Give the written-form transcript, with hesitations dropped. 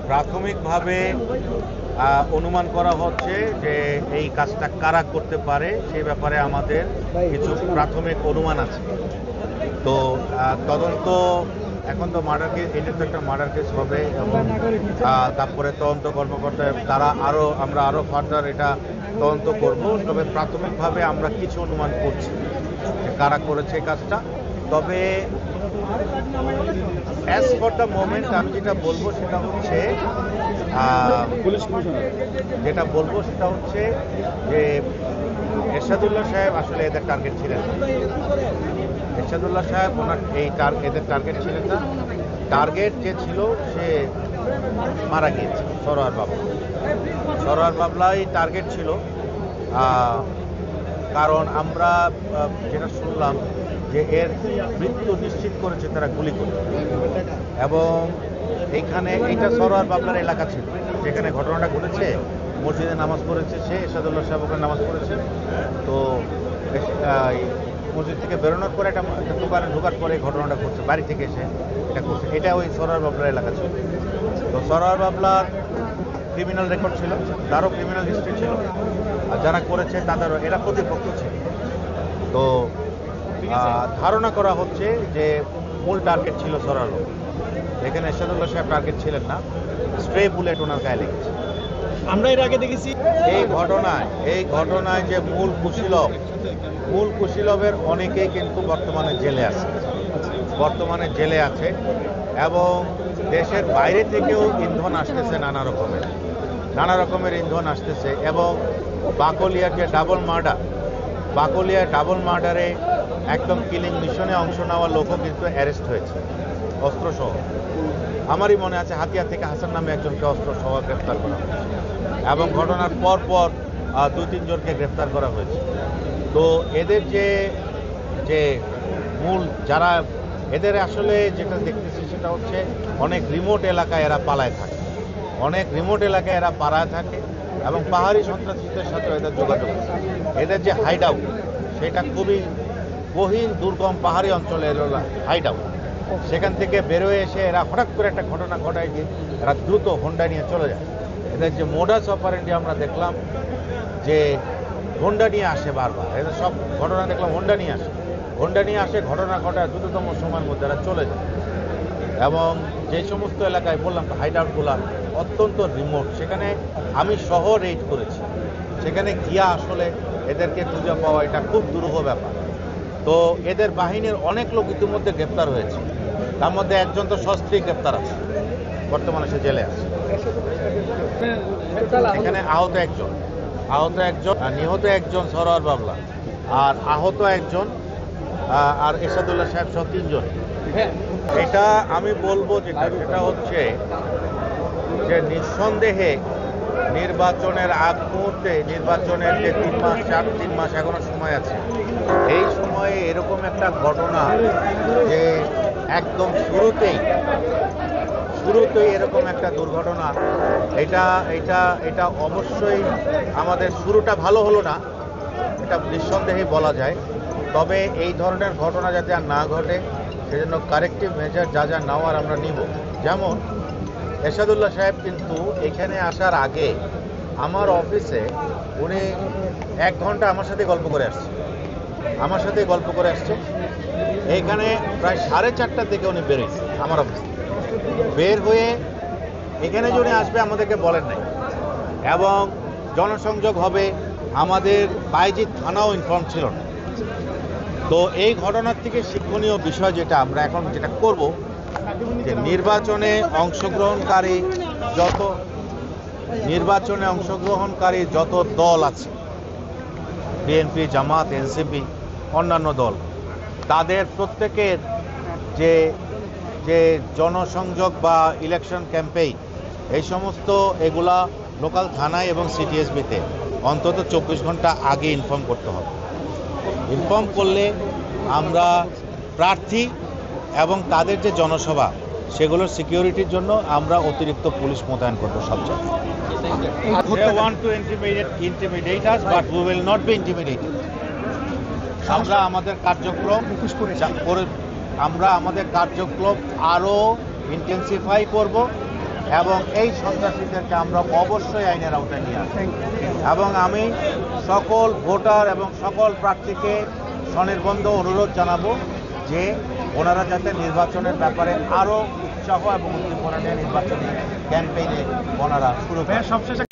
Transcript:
প্রাথমিকভাবে অনুমান করা হচ্ছে যে এই কাজটা কারা করতে পারে সেই ব্যাপারে আমাদের কিছু প্রাথমিক অনুমান আছে। তো তদন্ত এখন তো মার্ডার কেস, এটা তো একটা মার্ডার কেস হবে এবং তারপরে তদন্ত কর্মকর্তা আমরা আরও ফার্দার এটা তদন্ত করব। তবে প্রাথমিকভাবে আমরা কিছু অনুমান করছি যে কারা করেছে এই কাজটা। তবে অ্যাজ ফর দ্য মোমেন্ট আমি যেটা বলবো সেটা হচ্ছে যে এরশাদুল্লাহ সাহেব আসলে এদের টার্গেট ছিলেন না। এরশাদুল্লাহ সাহেব এদের টার্গেট ছিলেন না। টার্গেট যে ছিল সে মারা গিয়েছে, সরোয়ার বাবলাই টার্গেট ছিল। কারণ আমরা যেটা শুনলাম যে এর মৃত্যু নিশ্চিত করেছে তারা গুলি করে, এবং এইটা সরোয়ার বাবলার এলাকা ছিল যেখানে ঘটনাটা ঘটেছে। মসজিদে নামাজ পড়েছে সে, এরশাদুল্লাহ সাহেব ওখানে নামাজ পড়েছে। তো মসজিদ থেকে বেরোনোর পরে একটা দোকানে ঢোকার পরে ঘটনাটা ঘটছে, বাড়ি থেকে এসে এটা করছে। এটা ওই সরোয়ার বাবলার এলাকা ছিল। তো সরোয়ার বাবলার ক্রিমিনাল রেকর্ড ছিল, তারও ক্রিমিনাল হিস্ট্রি ছিল, আর যারা করেছে তাদেরও এরা প্রতিপক্ষ ছিল। তো ধারণা করা হচ্ছে যে মূল টার্গেট ছিল সরোয়ার বাবলা, এখানে এরশাদুল্লাহ সাহেব টার্গেট ছিলেন না। স্ট্রে বুলেট ওনার গায়ে লেগেছে। আমরা এর আগে দেখেছি এই ঘটনায় যে মূল কুশীলবের অনেকেই কিন্তু বর্তমানে জেলে আছে এবং দেশের বাইরে থেকেও ইন্ধন আসতেছে, নানা রকমের ইন্ধন আসতেছে। এবং বাকলিয়ার যে ডাবল মার্ডারে একদম কিলিং মিশনে অংশ নেওয়া লোকও কিন্তু অ্যারেস্ট হয়েছে অস্ত্রসহ। আমারই মনে আছে হাতিয়া থেকে হাসান নামে একজনকে অস্ত্রসহ গ্রেফতার করা হয়েছে এবং ঘটনার পর 2-3 জনকে গ্রেফতার করা হয়েছে। তো এদের যে মূল যারা এদের আসলে যেটা দেখতেছি সেটা হচ্ছে অনেক রিমোট এলাকায় এরা পালায় থাকে এবং পাহাড়ি সন্ত্রাসীদের সাথে এদের যোগাযোগ আছে। এদের যে হাইড আউট সেটা খুবই গহীন দুর্গম পাহাড়ি অঞ্চলে হাইড আউট। সেখান থেকে বেরোয় এসে এরা হঠাৎ করে একটা ঘটনা ঘটায় যে এরা দ্রুত হোন্ডা নিয়ে চলে যায়। এদের যে মোডাস অপারেন্ডি আমরা দেখলাম যে হোন্ডা নিয়ে আসে বারবার, এদের সব ঘটনা দেখলাম হোন্ডা নিয়ে আসে ঘটনা ঘটায় দ্রুততম সময়ের মধ্যে এরা চলে যায়। এবং যে সমস্ত এলাকায় বললাম হাইড আউটগুলো অত্যন্ত রিমোট, সেখানে আমি সহ রেড করেছি, সেখানে গিয়া আসলে এদেরকে খুঁজে পাওয়া এটা খুব দুরূহ ব্যাপার। তো এদের বাহিনীর অনেক লোক ইতিমধ্যে গ্রেপ্তার হয়েছে, তার মধ্যে একজন তো সস্ত্রী গ্রেপ্তার আছে, বর্তমানে সে জেলে আছে। এখানে আহত একজন, নিহত একজন সরোয়ার বাবলা, আর আহত একজন, আর এরশাদুল্লাহ সাহেব সহ 3 জন। এটা আমি বলবো সেটা হচ্ছে যে নিঃসন্দেহে নির্বাচনের আগ মুহূর্তে, নির্বাচনের যে 3 মাস এখনো সময় আছে, এই সময়ে এরকম একটা ঘটনা যে একদম শুরুতেই এরকম একটা দুর্ঘটনা, এটা অবশ্যই আমাদের শুরুটা ভালো হলো না, এটা নিঃসন্দেহে বলা যায়। তবে এই ধরনের ঘটনা যাতে আর না ঘটে সেজন্য কারেক্টিভ মেজার যা নেওয়ার আমরা নিব। যেমন এরশাদুল্লাহ সাহেব কিন্তু এখানে আসার আগে আমার অফিসে উনি 1 ঘন্টা আমার সাথে গল্প করে আসছে। এইখানে প্রায় 4:30 থেকে উনি বেরোয়েছে আমার অফিসে, বের হয়ে এখানে যে উনি আসবে আমাদেরকে বলেন নাই, এবং জনসংযোগ হবে আমাদের বাইজিৎ থানাও ইনফর্ম ছিল না। তো এই ঘটনার থেকে শিক্ষণীয় বিষয় যেটা আমরা এখন যেটা করব, যে নির্বাচনে অংশগ্রহণকারী যত দল আছে, বিএনপি, জামাত, এনসিপি, অন্যান্য দল, তাদের প্রত্যেকের যে জনসংযোগ বা ইলেকশন ক্যাম্পেইন, এই সমস্ত এগুলা লোকাল থানায় এবং সিটিএসবিতে অন্তত 24 ঘন্টা আগে ইনফর্ম করতে হবে। ইনফর্ম করলে আমরা প্রার্থী এবং তাদের যে জনসভা সেগুলোর সিকিউরিটির জন্য আমরা অতিরিক্ত পুলিশ মোতায়েন করবো সব জায়গায়। They want to intimidate us, but we will not be intimidated. আমরা আমাদের কার্যক্রম আরো ইন্টেন্সিফাই করব এবং এই সন্ত্রাসীদেরকে আমরা অবশ্যই আইনের আওতায় নিয়ে আসবো। এবং আমি সকল ভোটার এবং সকল প্রার্থীকে স্বনির্বন্ধ অনুরোধ জানাবো যে ওনারা যাতে নির্বাচনের ব্যাপারে আরও উৎসাহ এবং উদ্দীপনা নিয়ে নির্বাচনী ক্যাম্পেইনে ওনারা শুরু করেন। সবশেষে